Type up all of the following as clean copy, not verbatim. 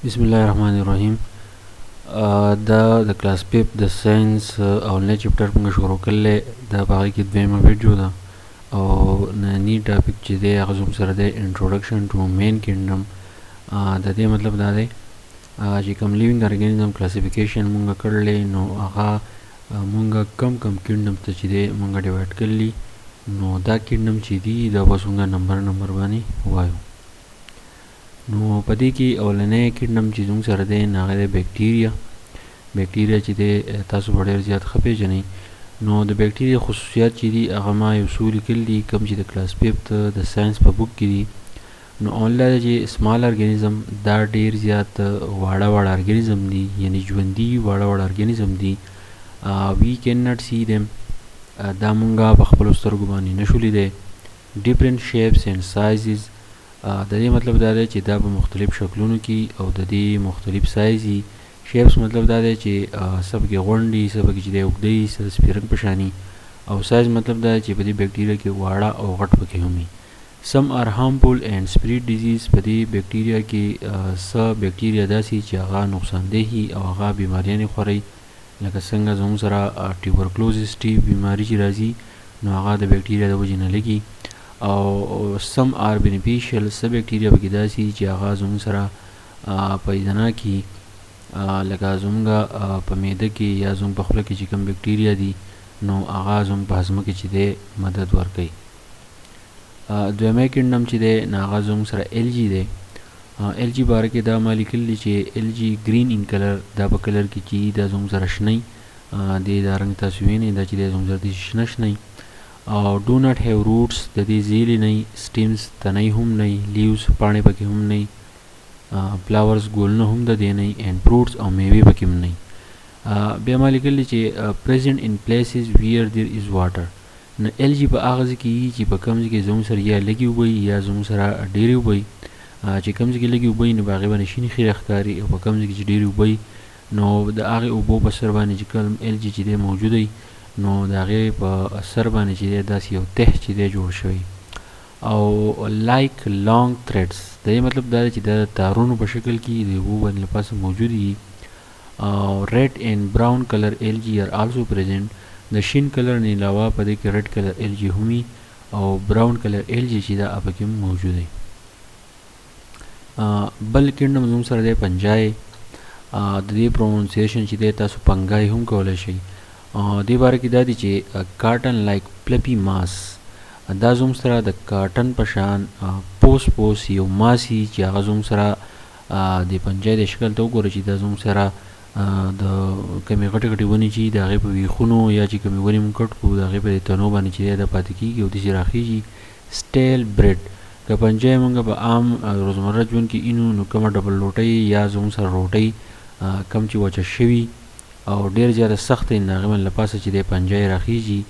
بسم الله الرحمن الرحیم. دا د کلاس 5 د ساينس اولنی چپټر موږ شروع کړل. دا باغی کې دویمه ویډیو ده او نننی ټاپک چې دی هغه زموږ سره دی انټروډکشن ټو مین کینګډم. د دې مطلب دا دی چې کوم لیوینګ ارګانیزم کلاسیفیکیشن موږ کړلی نو هغه موږ کم کینګډم ته چې دی موږ ډیوایډ کړلی. نو دا کینګډم چې دی دا بس موږ نمبر باندې وایو. نو په دې کې اولنی کینګډم چې زموږ سره دی هغه دی بیکټیریا چې دی تاسو به ډېر زیات ښه پېژنئ. نو د بیکټیریا خصوصیات چې دي هغه ما یو څو لیکلي دي کوم چې د کلاس 5 د ساینس په بک کې دي. نو اونلی دا چې سمال ارګانیزم دا ډېر زیات واړه ارګانیزم دي، یعنی ژوندي واړه ارګانیزم دي. وی کین ناټ سی دیم، دا مونږه په خپلو سترګو باندې نشو لیدی. ډیفرنٹ شیپس اینډ سایزز، د دې مطلب دا دی چې دا په مختلف شکلونو کې او د دې مختلف سایز وي. شیپس مطلب دا دی چې څه پکې غونډ وي، څه پکې چې دی اوږده وي، څه د سپیرن په شان وي. او سایز مطلب دا دی چې په دې بیکټیریا کې واړه او غټ پکې هم وي. سم آر هارمفول اینډ سپریډ ډیزیز، په دې بیکټیریا کې څه بیکټیریا داسې چې هغه نقصاندهي او هغه بیماریانې خوري، لکه څنګه زموږ سره ټیوبرکلوزس ټي بیماري چې راځي نو هغه د بیکټیریا د وجې نه لګي. او سم آر بینیفیشل، څه بیکټیریا پکې داسې چې هغه زموږ سره په ایدنا کې لکه زموږ په معده کې یا زموږ په خوله کې چې کوم بیکټیریا دي نو هغه زموږ په هضمه کې چې دی مدد ورکوي. دویمه کینګډم چې دی نو هغه زموږ سره ایل جی دی. ایل جی باره کې دا ما لیکلي چې ایل جی ګرین ان کلر، دا په کلر کې چې دا زموږ سره شنی دی، دا رنګ تاسو وینئ دا چې دی زموږ سره شنه شنی. او ډو ناټ هیو روټس، د دې زیلې نه، سټیمز تنۍ هم نه، لیوز پاڼې پکې هم نه، فلاورز ګلونه هم د دې نه، اینډ فروټس او میوې پکې هم نه. بیا ما لیکلي چې پریزنټ ان پلیسز ویر دیر از واټر. نو ایل جی په هغه ځای کې وي چې په کوم ځای کې زموږ سره یا لږې اوبه وي یا زموږ سره ډېرې اوبه وي. چې کوم ځای کې لږې اوبه وي نو په هغې باندې شین خیره ښکاري، او په کوم ځای کې چې ډېرې اوبه وي نو د هغې اوبو په سر باندې چې کوم ایل جی چې دی موجود وي نو د هغې په سر باندې چې دی داسې یو تح چې دی جوړ شوی. او لایک لانګ تھریډس، د دې مطلب دا دی چې دا د تارونو په شکل کې د اوبو باندې له پاسه موجود وي. او ریډ اینډ براون کلر ایل جی آر آلسو پریزنټ، د شین کلر نه علاوه په دې کې ریډ کلر ایل جی هم وي او براون کلر ایل جی چې دا پکې موجود دی. بل کینګډم زموږ سره دی پنجای. د دې پروننسیشن چې دی تاسو پنګای هم کولی شئ. دې باره کې دا دی چې کاټن لایک پلپی ماس، دا زموږ سره د کاټن په شان پوس یو ماسي چې هغه زموږ سره د پنجای د شکل ته وګورئ چې دا زموږ سره د کومې غټې ونې چې د هغې په ویښونو یا چې کومې ونې مونږ کټ کړو د هغې په تنو باندې چې دی دا پاتې کېږي او داسې راخېږي. سټیل بریډ، که پنجای مونږ په عام روزمره ژوند کې اینو نو کومه ډبل روټۍ یا زموږ سره روټۍ کم چې وچه شوي او ډېر زیاته سخت دی نو هغې باندې له پاسه چې دی پنجای راخېږي.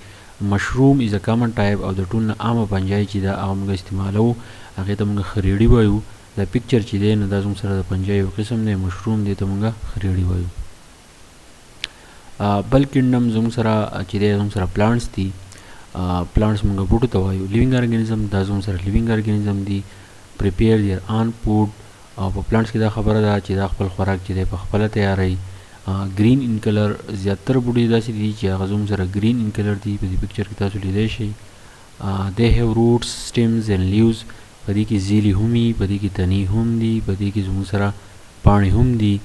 مشروم از ا کامن ټایپ، او د ټول نه عامه پنجای چې دا هغه مونږ استعمالوو هغې ته مونږ خریړي وایو. دا پکچر چې دی نو دا زموږ سره د پنجای یو قسم دی، مشروم دی ته مونږ خریړي وایو. بل کینګډم زموږ سره چې دی زموږ سره پلانټس دي. پلانټس مونږ بوټو ته وایو. لیوینګ ارګانیزم، دا زموږ سره لیوینګ ارګانیزم دي. پریپیر دیر آن فوډ، او په پلانټس کې دا خبره ده چې دا خپل خوراک چې دی په خپله تیاروي. ګرین ان کلر، زیاتره بوټي داسې دي چې هغه زموږ سره ګرین ان کلر دي، په دې پکچر کې تاسو لیدلی شئ. دے هیو روټس سټیمز اینډ لیوز، په دې کې زیلې هم وي، په دې کې تنې هم دي، په دې کې زموږ سره پاڼې هم دي.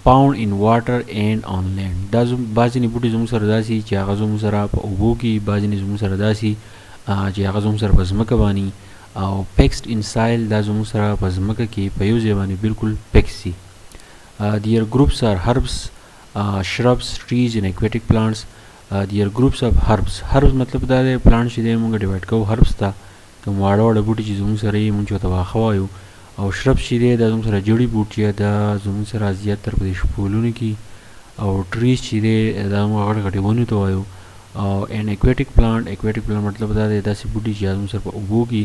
پاوند ان واټر اینډ آن لینډ، دا بعضې بوټي زموږ سره داسې چې هغه زموږ سره په اوبو کې، بعضې زموږ سره داسې چې هغه زموږ سره په ځمکه باندې. او پیکسډ ان سایل، دا زموږ سره په ځمکه کې په یو ځای باندې بالکل پیکس دي. Their groups are herbs, shrubs, trees and aquatic plants. Their groups of herbs مطلب دا دی پلانټ چې دی مونږ ډیوایډ کوو هربس ته، کوم واړه بوټي چې زموږ سره یې مونږ ورته واښه وایو. او شربس چې دی دا زموږ سره جړي بوټي دا زموږ سره زیاتره په دې شپولونو کې. او ټریز چې دی دا مونږ غټې ونو ته وایو. او ان اکویټک پلانټ مطلب دا دی داسې بوټي چې زموږ سره په اوبو کې.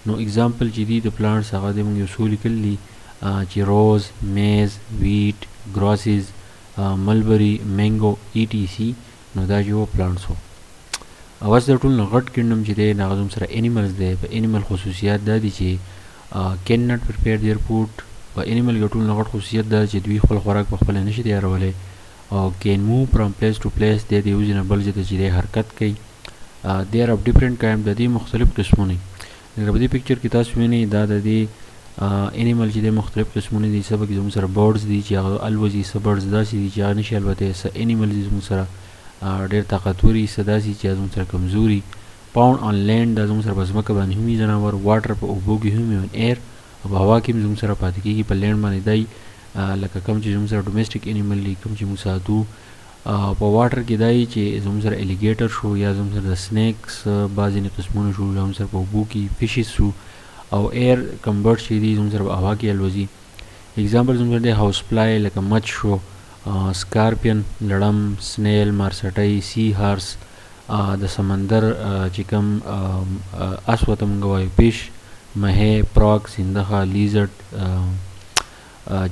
نو اگزامپل چې دی د پلانټس هغه دی مونږ یو څو لیکلي چې روز، میز، ویټ، ګراسز، ملبري، مینګو ETC. نو دا جو پلانټس وو. اوس د ټول نه غټ کینګډم چې دی هغه زموږ سره انیملز دی. په انیمل خصوصیات دا دي چې کین ناټ پریپیر دیر فوډ، په انیمل کې ټول نه غټ خصوصیت دا چې دوی خپل خوراک په خپل نشي تیارولی او کین موو فرام پلیس ټو پلیس د یو ځای نه بل ځای ته چې دی حرکت کوي. دیر اف ډیفرنٹ کاینډ د دې مختلف قسمونه لکه په دې پکچر کې تاسو وینئ دا د دې انیمل چې د مختلف قسمونه دي. څه پکې زموږ سره برډز دي چې هغه الوځي، څه برډز داسې دي چې هغه نشي الوتی، څه انیمل دي زموږ سره ډېر طاقتور وي، څه داسې چې زموږ سره کمزوري. پاوند آن لینډ دا زموږ سره په ځمکه باندې هم وي ځناور، واټر په اوبو کې هم وي، اون ایر او په هوا کې هم زموږ سره پاتې کېږي. په لینډ باندې دی لکه کوم چې زموږ سره ډومېسټیک انیمل دي، کوم چې موږ ساتو. په واټر کې دی چې زموږ سره الیګیټر شو یا زموږ سره د سنیکس بعضې قسمونه شو، زموږ سره په اوبو کې فشز شو. او ایر کم برډ چې دي زموږ سره په هوا کې الوځي. اگزامپل زموږ سره دی هاوس فلای لکه مچ شو، سکارپین لړم، سنیل، مارسټۍ، سی هارس، د سمندر چې کوم اس ورته موږ وایو پیش، مهی، پراک، سیندخه، لیزرډ،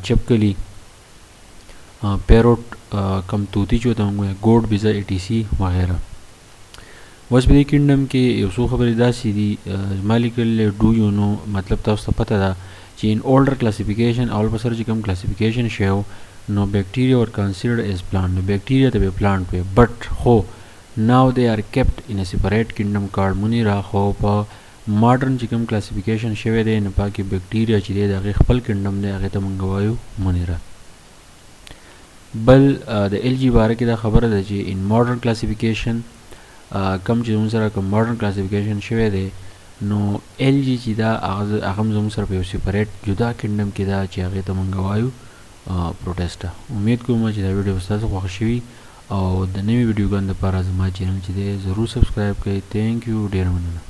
چپکلی، پیروټ، کم طوطي چې ورته موږ وایو، ګوډ، بیزه، ای ټي سی وغیره. اوس په دې کینډم کې یو څو خبرې داسې دي زما لیکلې ډو یو نو مطلب تاسو ته پته ده چې ان اولډر کلاسیفیکیشن اول په سر چې کوم کلاسیفیکیشن شوی نو بیکټیریا ور کنسیډرډ ایز پلانټ، نو بیکټیریا ته به پلانټ وي، بټ خو ناو دے آر کیپټ ان ا سیپریټ کینډم کارډ منیرا. خو په ماډرن چې کوم کلاسیفیکیشن شوی دی نو پاکې بیکټیریا چې دی د هغې خپل کینډم دی هغې ته موږ وایو منیرا. بل د ایل جی باره کې دا خبره ده چې ان ماډرن کلاسیفیکیشن کم چې زموږ سره کوم ماډرن کلاسیفیکیشن شوی دی نو ایل جی چې دا هغه هم زموږ سره په یو سیپریټ جدا کینډم کې ده چې هغې ته موږ وایو پروټیسټا. امید کوم چې دا ویډیو ستاسو خوښ شوي او د نوې ویډیوګانو لپاره زما چینل چې دی ضرور سبسکرایب کړئ. تھینک یو، ډېر مننه.